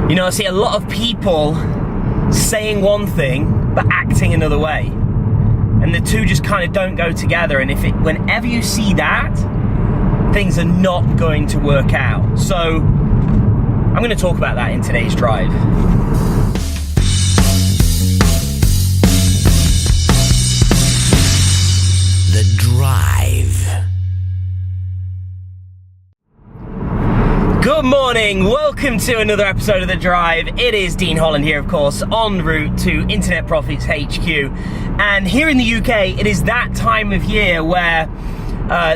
You know, I see a lot of people saying one thing but acting another way, and the two just kind of don't go together. And whenever you see that, things are not going to work out. So I'm going to talk about that in today's drive. The Drive. Good morning, welcome to another episode of The Drive. It is Dean Holland here, of course, en route to Internet Profits HQ. And here in the UK, it is that time of year where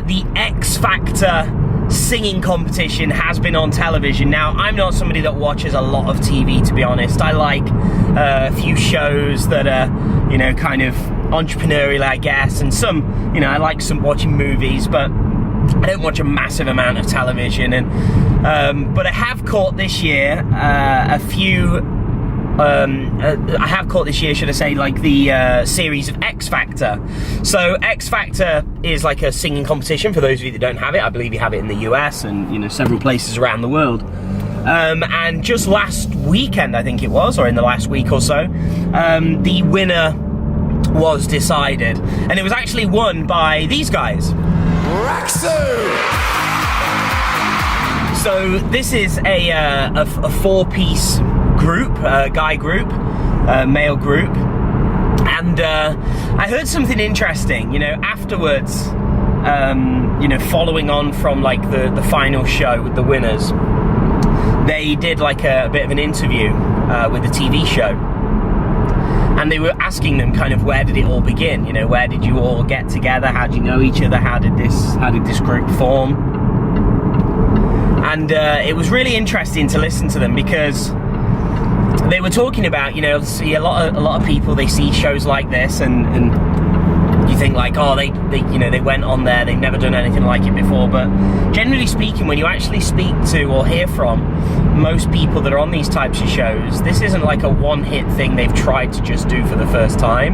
the X Factor singing competition has been on television. Now, I'm not somebody that watches a lot of TV, to be honest. I like a few shows that are, you know, kind of entrepreneurial, I guess, and some, you know, I like some watching movies, but I don't watch a massive amount of television. And but I have caught this year a few. I have caught this year, should I say, like the series of X Factor. So X Factor is like a singing competition. For those of you that don't have it, I believe you have it in the US and, you know, several places around the world. And just last weekend, I think it was, or in the last week or so, the winner was decided, and it was actually won by these guys. So this is a four-piece group, guy group, male group, and I heard something interesting. You know, afterwards, you know, following on from like the final show with the winners, they did like a bit of an interview with the TV show. And they were asking them kind of, where did it all begin? You know, where did you all get together? How did you know each other? How did this group form? And it was really interesting to listen to them, because they were talking about, you know, see a lot of people, they see shows like this and you think like, oh, they you know, they went on there, they've never done anything like it before. But generally speaking, when you actually speak to or hear from most people that are on these types of shows, this isn't like a one-hit thing they've tried to just do for the first time.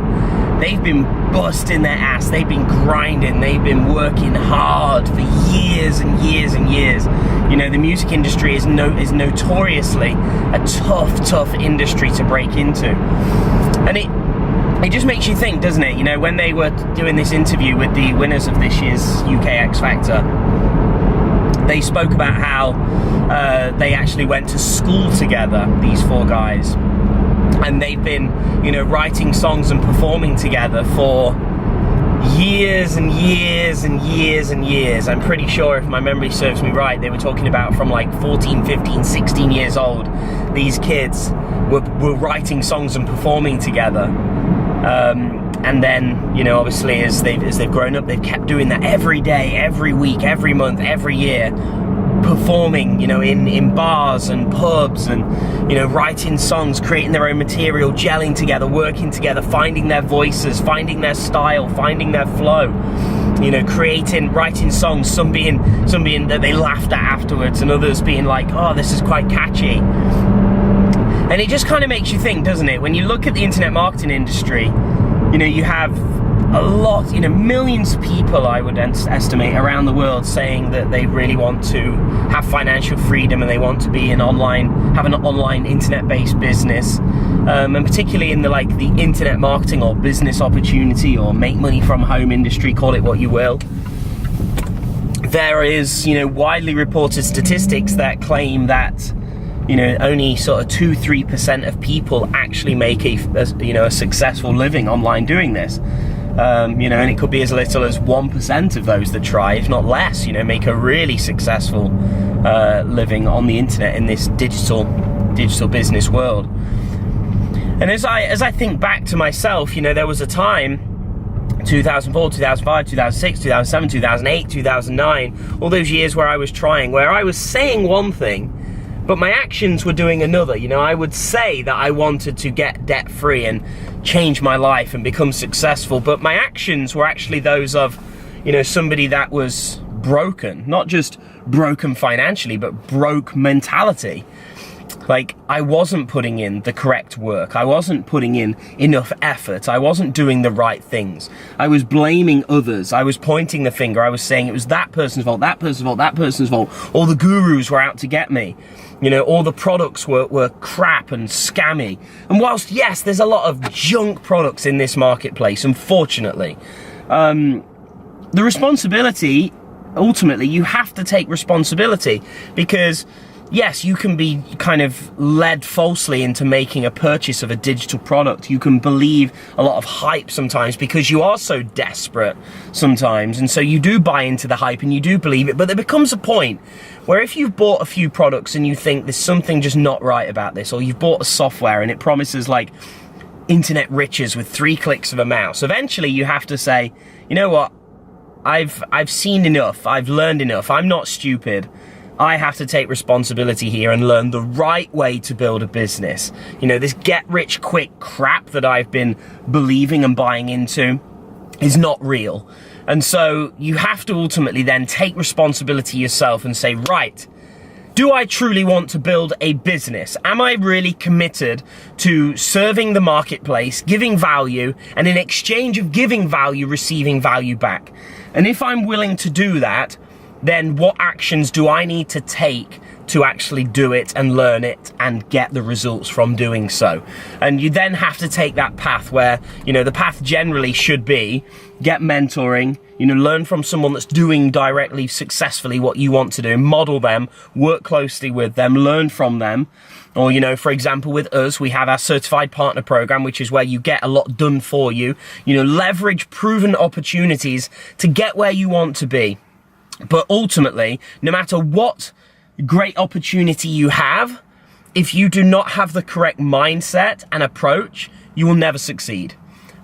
They've been busting their ass, they've been grinding, they've been working hard for years and years and years. You know, the music industry is notoriously a tough industry to break into. And it just makes you think, doesn't it? You know, when they were doing this interview with the winners of this year's UK X Factor, they spoke about how they actually went to school together, these four guys, and they've been, you know, writing songs and performing together for years and years and years and years. I'm pretty sure, if my memory serves me right, they were talking about from like 14, 15, 16 years old, these kids were writing songs and performing together. And then, you know, obviously as they've grown up, they've kept doing that every day, every week, every month, every year, performing, you know, in bars and pubs, and, you know, writing songs, creating their own material, gelling together, working together, finding their voices, finding their style, finding their flow, you know, writing songs, some being that they laughed at afterwards, and others being like, oh, this is quite catchy. And it just kind of makes you think, doesn't it? When you look at the internet marketing industry, you know, you have a lot, you know, millions of people, I would estimate, around the world saying that they really want to have financial freedom and they want to be have an online internet-based business, and particularly in the internet marketing or business opportunity or make money from home industry, call it what you will. There is, you know, widely reported statistics that claim that, you know, only sort of 2-3% of people actually make a successful living online doing this. You know, and it could be as little as 1% of those that try, if not less, you know, make a really successful living on the internet in this digital business world. And as I think back to myself, you know, there was a time, 2004, 2005, 2006, 2007, 2008, 2009, all those years where I was trying, where I was saying one thing, but my actions were doing another. You know, I would say that I wanted to get debt-free and change my life and become successful, but my actions were actually those of, you know, somebody that was broken, not just broken financially, but broke mentality. Like, I wasn't putting in the correct work. I wasn't putting in enough effort. I wasn't doing the right things. I was blaming others. I was pointing the finger. I was saying it was that person's fault, that person's fault, that person's fault. All the gurus were out to get me. You know, all the products were crap and scammy. And whilst, yes, there's a lot of junk products in this marketplace, unfortunately, the responsibility, ultimately, you have to take responsibility, because yes, you can be kind of led falsely into making a purchase of a digital product. You can believe a lot of hype sometimes because you are so desperate sometimes. And so you do buy into the hype and you do believe it. But there becomes a point where if you've bought a few products and you think there's something just not right about this, or you've bought a software and it promises like internet riches with 3 clicks of a mouse, eventually you have to say, you know what? I've seen enough. I've learned enough. I'm not stupid. I have to take responsibility here and learn the right way to build a business. You know, this get-rich-quick crap that I've been believing and buying into is not real. And so you have to ultimately then take responsibility yourself and say, right, do I truly want to build a business? Am I really committed to serving the marketplace, giving value, and in exchange of giving value, receiving value back? And if I'm willing to do that, then what actions do I need to take to actually do it and learn it and get the results from doing so? And you then have to take that path where, you know, the path generally should be get mentoring, you know, learn from someone that's doing directly successfully what you want to do, model them, work closely with them, learn from them. Or, you know, for example, with us, we have our certified partner program, which is where you get a lot done for you. You know, leverage proven opportunities to get where you want to be. But ultimately, no matter what great opportunity you have, if you do not have the correct mindset and approach, you will never succeed.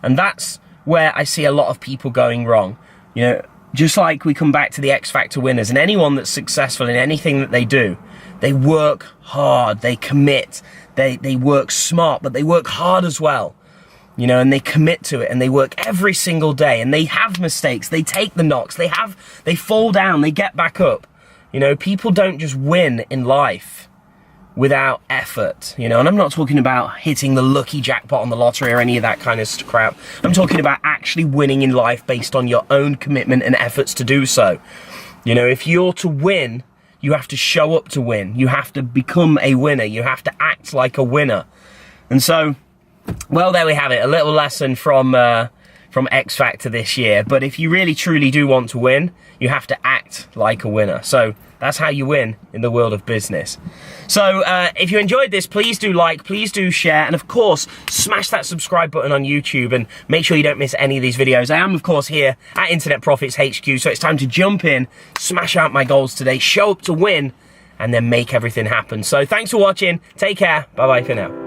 And that's where I see a lot of people going wrong. You know, just like we come back to the X Factor winners, and anyone that's successful in anything that they do, they work hard, they commit, they work smart, but they work hard as well. You know, and they commit to it and they work every single day and they have mistakes, they take the knocks, they fall down, they get back up. You know, people don't just win in life without effort, you know, and I'm not talking about hitting the lucky jackpot on the lottery or any of that kind of crap. I'm talking about actually winning in life based on your own commitment and efforts to do so. You know, if you're to win, you have to show up to win. You have to become a winner. You have to act like a winner. And so, well, there we have it, a little lesson from X Factor this year. But if you really truly do want to win, you have to act like a winner. So that's how you win in the world of business. So if you enjoyed this, please do like, please do share, and of course, smash that subscribe button on YouTube and make sure you don't miss any of these videos. I am, of course, here at Internet Profits HQ, so it's time to jump in, smash out my goals today, show up to win, and then make everything happen. So thanks for watching. Take care. Bye-bye for now.